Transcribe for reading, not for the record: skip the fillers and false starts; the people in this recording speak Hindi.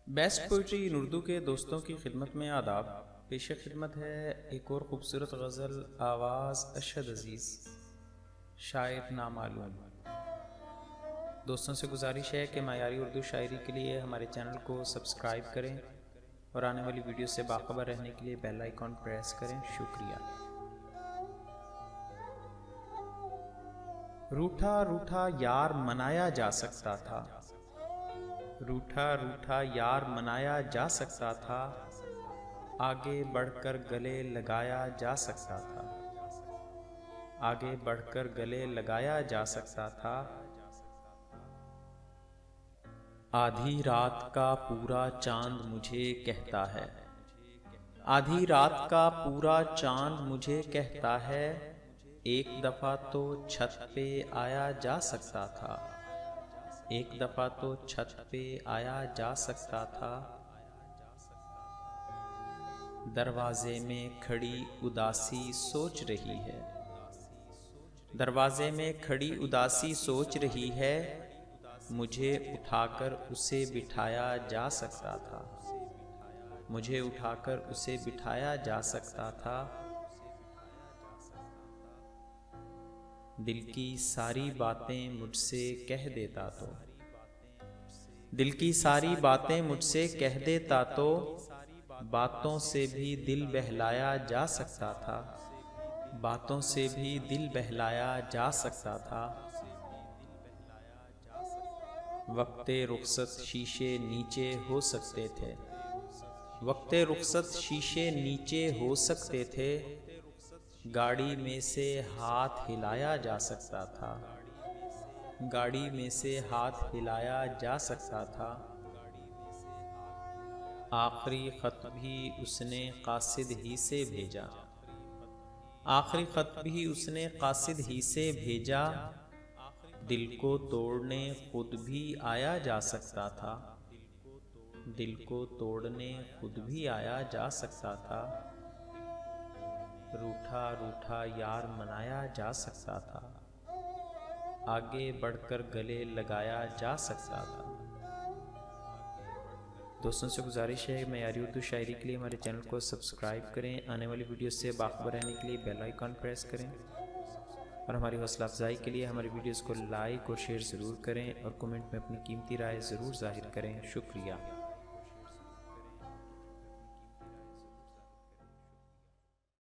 बेस्ट पोइट्री इन उर्दू के दोस्तों की खिदमत में आदाब। पेश खिदमत है एक और ख़ूबसूरत गज़ल आवाज़ अशद अज़ीज़, शायर नामालूम। दोस्तों से गुजारिश है कि मायारी उर्दू शायरी के लिए हमारे चैनल को सब्सक्राइब करें और आने वाली वीडियो से बाखबर रहने के लिए बेल आइकॉन प्रेस करें। शुक्रिया। रूठा रूठा यार मनाया जा सकता था, रूठा रूठा यार मनाया जा सकता था, आगे बढ़कर गले लगाया जा सकता था, आगे बढ़कर गले लगाया जा सकता था। आधी रात का पूरा चांद मुझे कहता है, आधी रात का पूरा चांद मुझे कहता है, एक दफ़ा तो छत पे आया जा सकता था, एक दफ़ा तो छत पे आया जा सकता था। दरवाजे में खड़ी उदासी सोच रही है, दरवाजे में खड़ी उदासी सोच रही है, मुझे उठाकर उसे बिठाया जा सकता था, मुझे उठाकर उसे बिठाया जा सकता था। दिल की सारी बातें मुझसे कह देता तो, दिल की सारी बातें मुझसे कह देता तो, बातों से भी दिल बहलाया जा सकता था, बातों से भी दिल बहलाया जा सकता था। वक्ते रुखसत शीशे नीचे हो सकते थे, वक्ते रुखसत शीशे नीचे हो सकते थे, गाड़ी में से हाथ हिलाया जा सकता था, गाड़ी में से हाथ हिलाया जा सकता था। आखिरी खत भी उसने कासिद ही से भेजा, आखिरी खत भी उसने कासिद ही से भेजा, दिल को तोड़ने खुद भी आया जा सकता था, दिल को तोड़ने खुद भी आया जा सकता था। रूठा रूठा यार मनाया जा सकता था, आगे बढ़कर गले लगाया जा सकता था। दोस्तों से गुजारिश है मायारी उर्दू शायरी के लिए हमारे चैनल को सब्सक्राइब करें, आने वाली वीडियो से बाखबर रहने के लिए बेल आइकॉन प्रेस करें और हमारी हौसला अफजाई के लिए हमारी वीडियोस को लाइक और शेयर ज़रूर करें और कमेंट में अपनी कीमती राय ज़रूर ज़ाहिर करें। शुक्रिया।